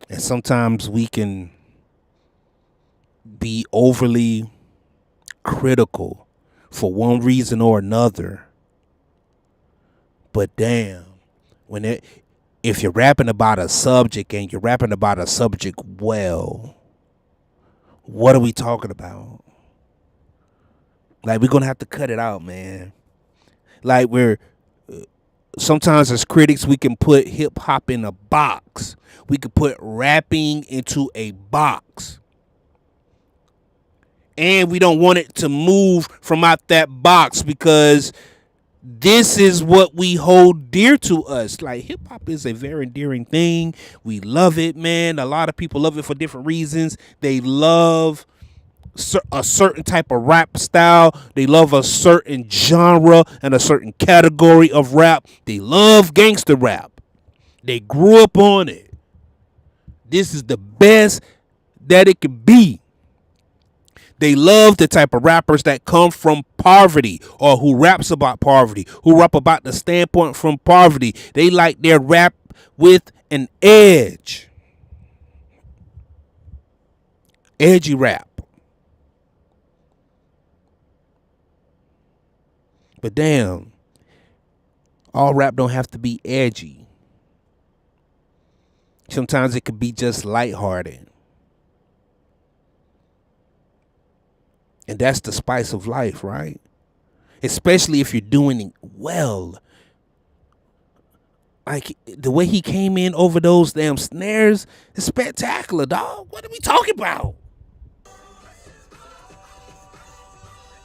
And sometimes we can be overly critical for one reason or another. But damn, if you're rapping about a subject and you're rapping about a subject well, what are we talking about? Like, we're gonna have to cut it out, man. Like, sometimes as critics we can put hip hop in a box. We could put rapping into a box. And we don't want it to move from out that box because This is what we hold dear to us. Like hip hop is a very endearing thing. We love it, man. A lot of people love it for different reasons. They love a certain type of rap style. They love a certain genre and a certain category of rap. They love gangster rap. They grew up on it. This is the best that it could be. They love the type of rappers that come from poverty or who raps about poverty, who rap about the standpoint from poverty. They like their rap with an edge. Edgy rap. But damn, all rap don't have to be edgy. Sometimes it could be just lighthearted. And that's the spice of life, right? Especially if you're doing it well. Like the way he came in over those damn snares is spectacular, dog. What are we talking about?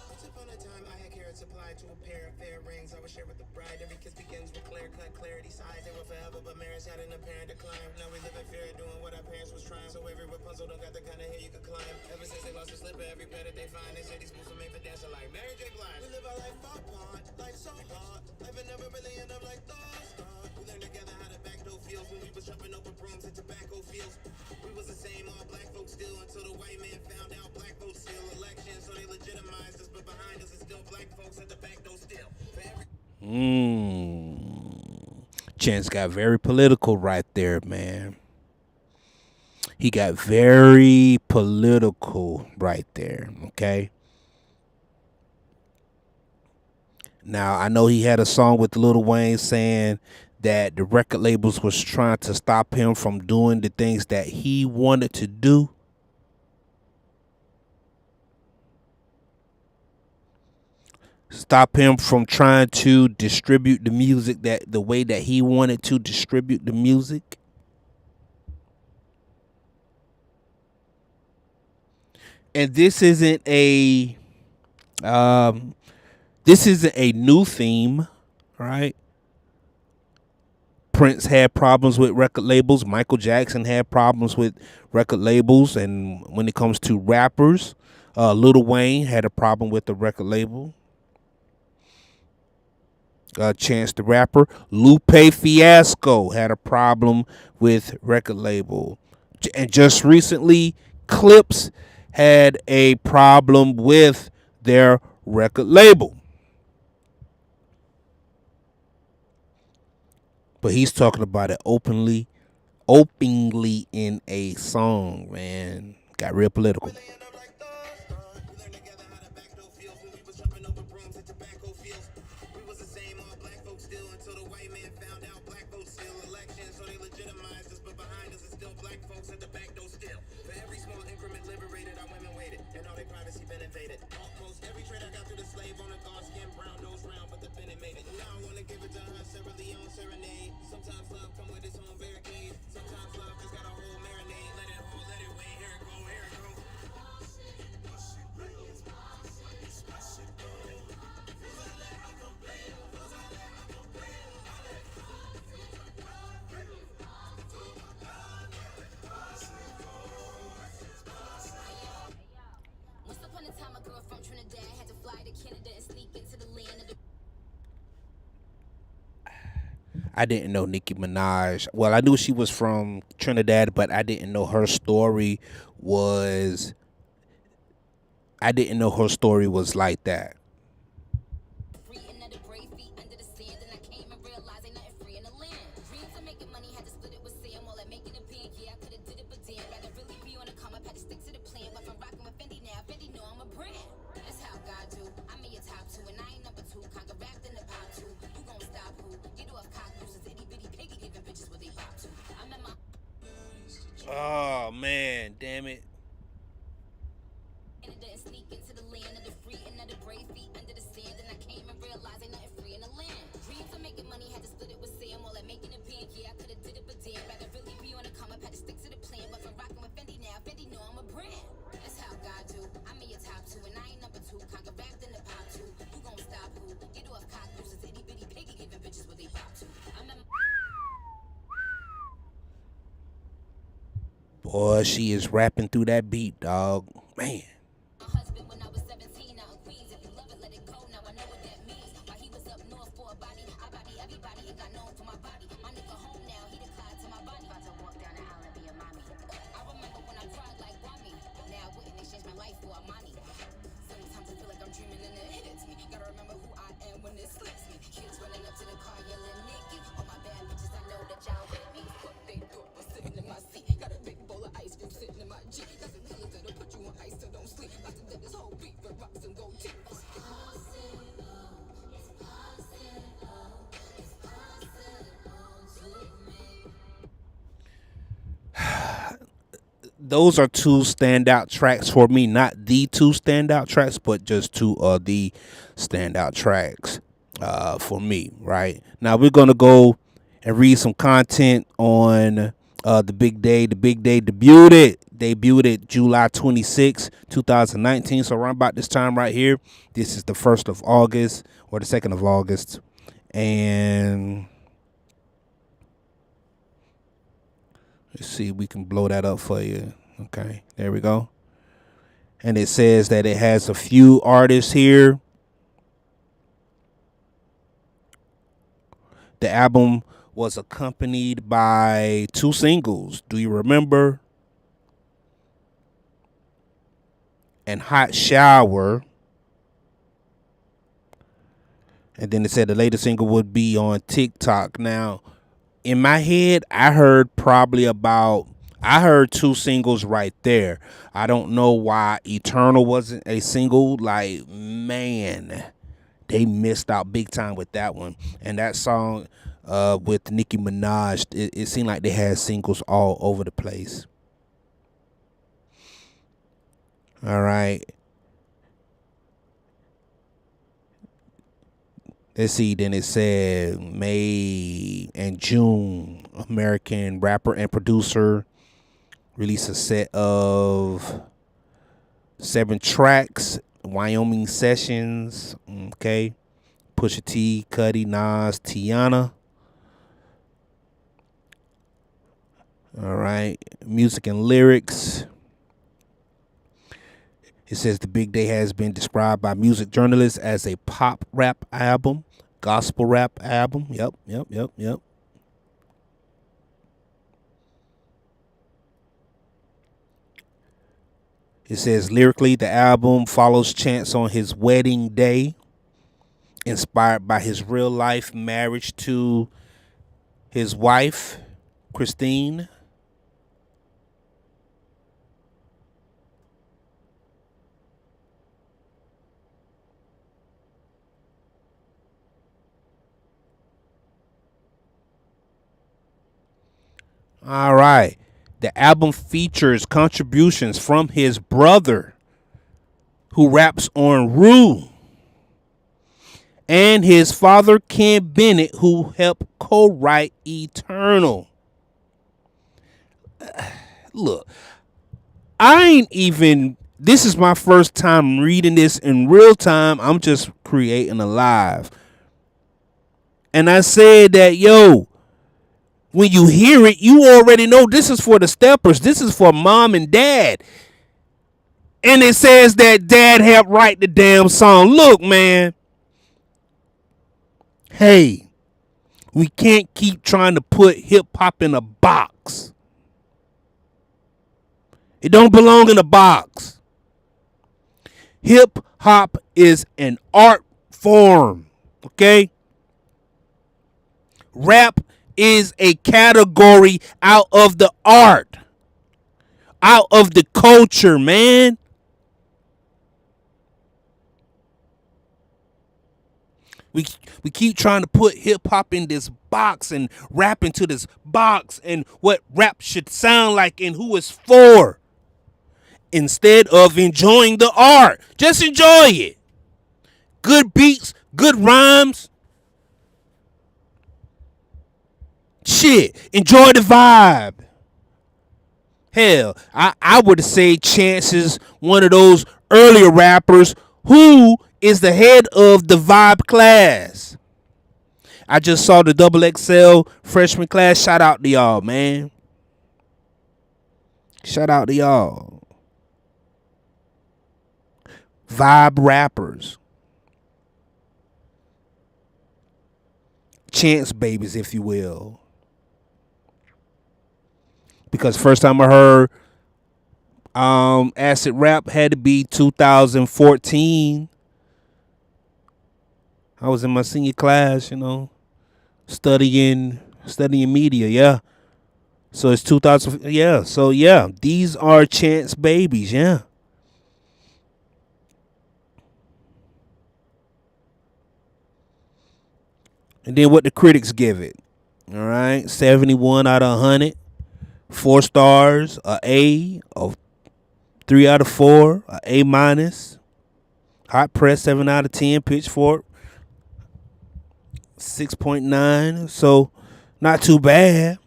Once upon a time, I had carrots applied to a pair of fair rings. I would share with the bride. Every kiss begins with clear cut clarity. Size they were forever, but marriage had an apparent decline. Now we live in fear of doing what our parents was trying. So every Rapunzel don't got the kind of hair you could climb. Ever since they lost their slipper, every pair that they find, they say these fools are made for dancing like Mary J. Blige. We live our life far apart, life so hard. Life will never really end up like those. We learned together how the back door feels when we was jumping over brooms and tobacco fields. We was the same, all black folks still, until the white man found out black folks steal elections. So they legitimized us, but behind us is still black folks at the back door still. Chance got very political right there, man. He got very political right there, okay? Now, I know he had a song with Lil Wayne saying that the record labels was trying to stop him from doing the things that he wanted to do. Stop him from trying to distribute the music that the way that he wanted to distribute the music. And this isn't a new theme, right? Prince had problems with record labels. Michael Jackson had problems with record labels. And when it comes to rappers, Lil Wayne had a problem with the record label. Chance the Rapper. Lupe Fiasco had a problem with record label. And just recently, Clips had a problem with their record label. But he's talking about it openly in a song, man. Got real political. I didn't know Nicki Minaj. Well, I knew she was from Trinidad, but I didn't know her story was. I didn't know her story was like that. Oh man, damn it. Boy, she is rapping through that beat, dog. Man. Husband when I was 17 out in Queens. If you love it, let it go. Now I know what that means. While he was up north for a body, I body everybody and got known for my body. My nigga home now, he declared to my body. About to walk down the aisle and be a mommy. I remember when I cried like Wami. Now I wouldn't exchange my life for a money. Sometimes I feel like I'm dreaming and it hits me. Gotta remember who I am when it slips me. Kids running up to the car yelling Nikki. All my bad bitches, I know that y'all with me. What they thought was sitting in my seat. Got a big bowl of ice cream sitting in my Jeep. Got some killers that'll put you on ice so don't sleep. About to do this whole beat with rocks and gold teeth. Those are two standout tracks for me. Not the two standout tracks, but just two of the standout tracks for me. Right now, we're gonna go and read some content on the big day. The big day debuted it July 26, 2019. So around about this time right here, this is the 1st of August or the 2nd of August, and let's see, we can blow that up for you. Okay, there we go. And it says that it has a few artists here. The album was accompanied by 2 singles. Do you remember? And Hot Shower. And then it said the latest single would be on TikTok. Now, in my head, I heard 2 singles right there. I don't know why Eternal wasn't a single. Like, man, they missed out big time with that one. And that song with Nicki Minaj, it seemed like they had singles all over the place. All right. Let's see. Then it said May and June, American rapper and producer released a set of 7 tracks, Wyoming Sessions. Okay. Pusha T, Cudi, Nas, Tiana. All right. Music and lyrics. It says the Big Day has been described by music journalists as a pop rap album, gospel rap album. Yep. It says lyrically, the album follows Chance on his wedding day, inspired by his real life marriage to his wife, Christine. All right. The album features contributions from his brother, who raps on Rue, and his father, Ken Bennett, who helped co-write Eternal. Look, this is my first time reading this in real time. I'm just creating a live. And I said that, when you hear it, you already know this is for the steppers. This is for mom and dad. And it says that dad helped write the damn song. Look, man. Hey, we can't keep trying to put hip hop in a box. It don't belong in a box. Hip hop is an art form. Okay? Rap is a category out of the art, out of the culture, man. We keep trying to put hip hop in this box and rap into this box and what rap should sound like and who it's for, instead of enjoying the art. Just enjoy it. Good beats, good rhymes. Shit, enjoy the vibe. Hell, I would say Chance is one of those earlier rappers who is the head of the vibe class. I just saw the XXL freshman class. Shout out to y'all, man. Shout out to y'all. Vibe rappers. Chance babies, if you will. Because first time I heard acid rap had to be 2014. I was in my senior class, studying media, yeah. So it's 2000, yeah. So yeah, these are Chance babies, yeah. And then what the critics give it. All right, 71 out of 100, 4 stars, a 3 out of 4, a minus. Hot press 7 out of 10, Pitchfork 6.9. So not too bad.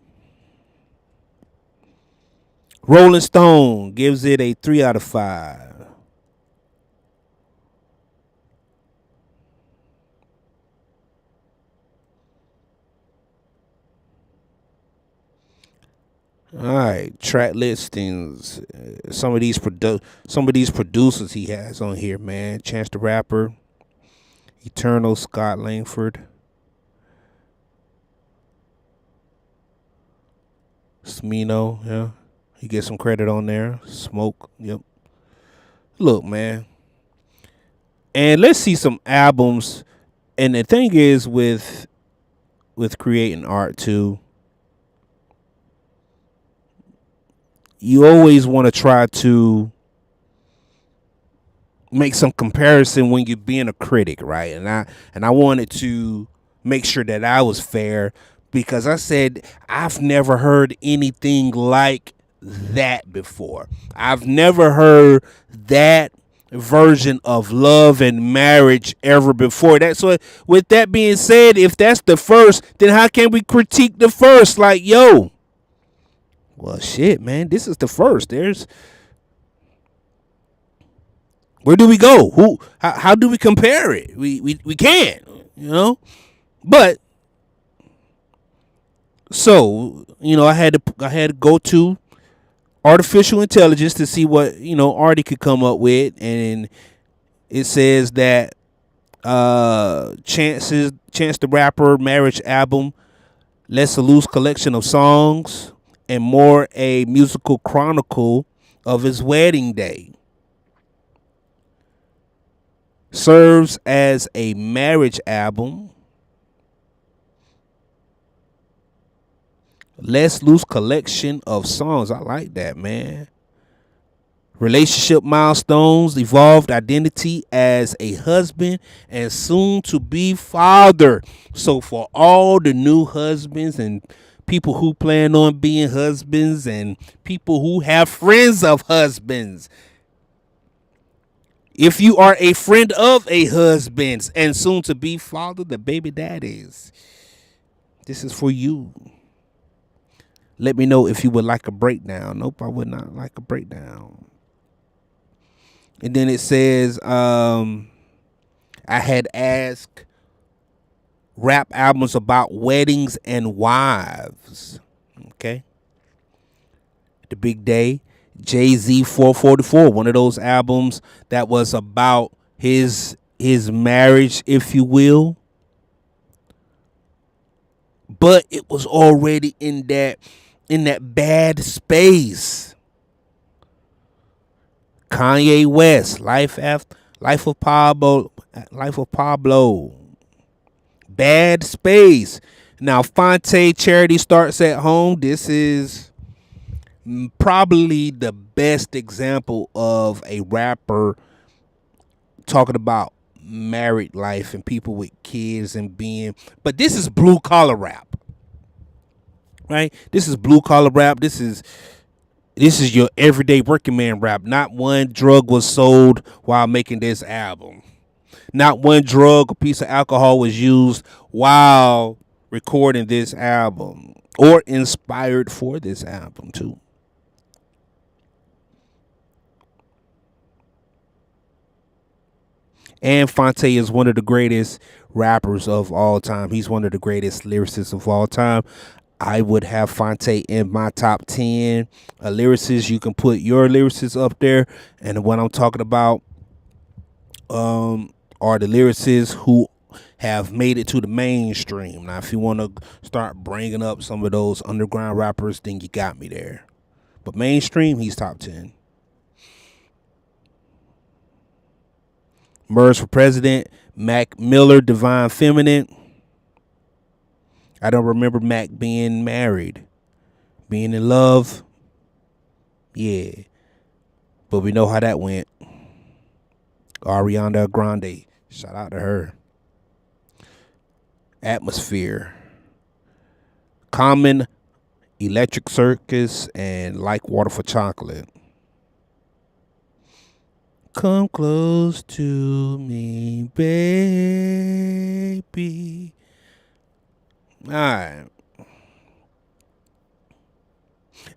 Rolling Stone gives it a 3 out of 5. All right, track listings. Some of these producers he has on here, man. Chance the Rapper, Eternal, Scott Langford, Smino, yeah. He gets some credit on there. Smoke, yep. Look, man. And let's see some albums. And the thing is with creating art too, you always want to try to make some comparison when you're being a critic, right? And I wanted to make sure that I was fair because I said I've never heard anything like that before. I've never heard that version of love and marriage ever before. That's what. With that being said, if that's the first, then how can we critique the first? Like, yo, well, shit, man, this is the first. Where do we go? How do we compare it? We can't, But so, I had to go to artificial intelligence to see what, Artie could come up with, and it says that Chance the Rapper marriage album, less a loose collection of songs and more a musical chronicle of his wedding day. Serves as a marriage album, less loose collection of songs. I like that, man. Relationship milestones, evolved identity as a husband and soon to be father. So for all the new husbands and people who plan on being husbands and people who have friends of husbands, if you are a friend of a husband and soon to be father, the baby daddies, this is for you. Let me know if you would like a breakdown. Nope, I would not like a breakdown. And then it says, I had asked rap albums about weddings and wives. Okay. The Big Day. Jay-Z 444, one of those albums that was about his marriage, if you will. But it was already in that bad space. Kanye West, Life of Pablo. Bad space. Now Fonte, Charity Starts at Home. This is probably the best example of a rapper talking about married life and people with kids and but this is blue collar rap, right? This is blue collar rap. This is your everyday working man rap. Not one drug was sold while making this album. Not one drug or piece of alcohol was used while recording this album or inspired for this album too. And Fonte is one of the greatest rappers of all time. He's one of the greatest lyricists of all time. I would have Fonte in my top 10. Lyricists, you can put your lyricists up there. And what I'm talking about are the lyricists who have made it to the mainstream. Now, if you want to start bringing up some of those underground rappers, then you got me there. But mainstream, he's top 10. Murs for President, Mac Miller, Divine Feminine. I don't remember Mac being married. Being in love, yeah. But we know how that went. Ariana Grande, shout out to her. Atmosphere. Common, Electric Circus, and Like Water for Chocolate. Come close to me, baby. All right.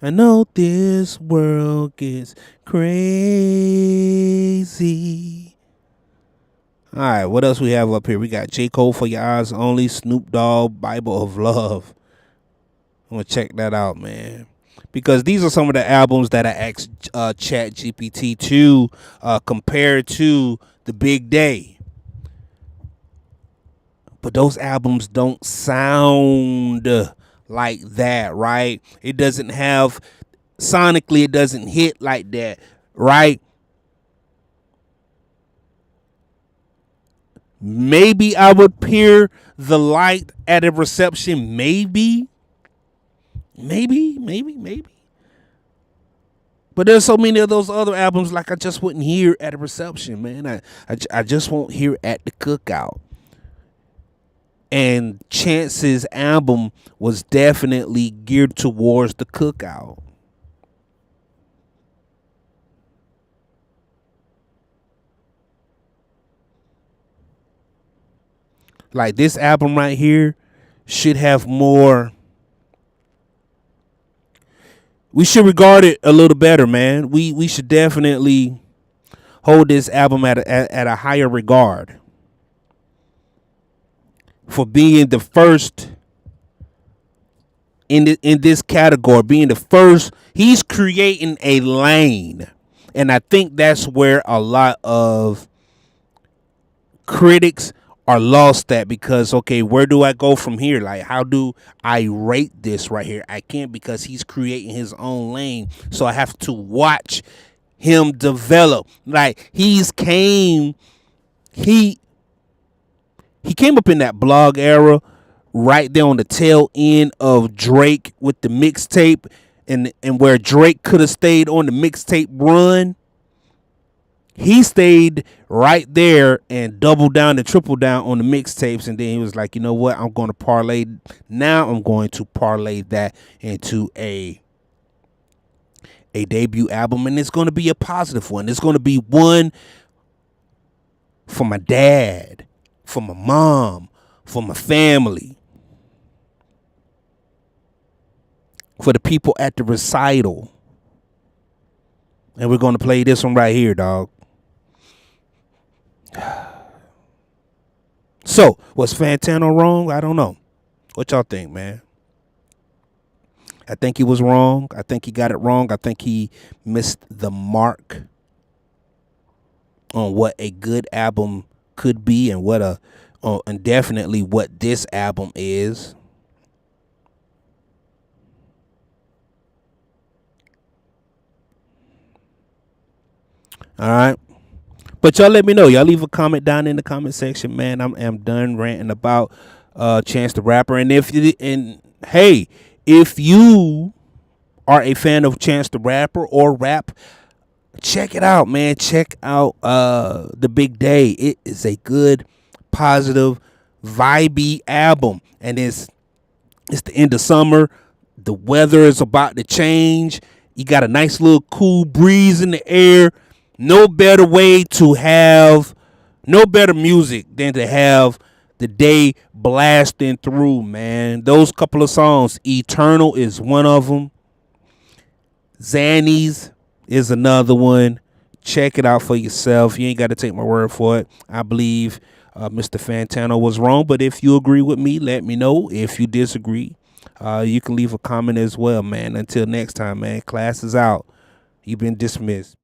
I know this world gets crazy. All right, what else we have up here? We got J. Cole, For Your Eyes Only, Snoop Dogg, Bible of Love. I'm going to check that out, man. Because these are some of the albums that I asked Chat GPT to compare to The Big Day. But those albums don't sound like that, right? It doesn't have, sonically, it doesn't hit like that, right? Maybe I would peer the light at a reception. Maybe. But there's so many of those other albums like I just wouldn't hear at a reception, man. I just won't hear at the cookout. And Chance's album was definitely geared towards the cookout. Like this album right here should have more. We should regard it a little better, man. We should definitely hold this album at a higher regard for being the first in this category, being the first. He's creating a lane, and I think that's where a lot of critics are lost at, because okay, where do I go from here? Like, how do I rate this right here? I can't, because he's creating his own lane, so I have to watch him develop. Like he came up in that blog era, right there on the tail end of Drake with the mixtape, and where Drake could have stayed on the mixtape run. He stayed right there and doubled down and tripled down on the mixtapes, and then he was like, you know what, I'm going to parlay that into a debut album, and it's going to be a positive one. It's going to be one for my dad, for my mom, for my family, for the people at the recital. And we're going to play this one right here, dog. So, was Fantano wrong? I don't know. What y'all think, man? I think he was wrong. I think he got it wrong. I think he missed the mark on what a good album could be, and and definitely what this album is. All right. But y'all let me know. Y'all leave a comment down in the comment section, man. I'm done ranting about Chance the Rapper. And if you are a fan of Chance the Rapper or rap, check it out, man. Check out The Big Day. It is a good, positive, vibey album. And it's the end of summer. The weather is about to change. You got a nice little cool breeze in the air. No better music than to have the day blasting through, man. Those couple of songs, Eternal is one of them. Zannies is another one. Check it out for yourself. You ain't got to take my word for it. I believe Mr. Fantano was wrong, but if you agree with me, let me know. If you disagree, You can leave a comment as well, man. Until next time, man. Class is out. You've been dismissed.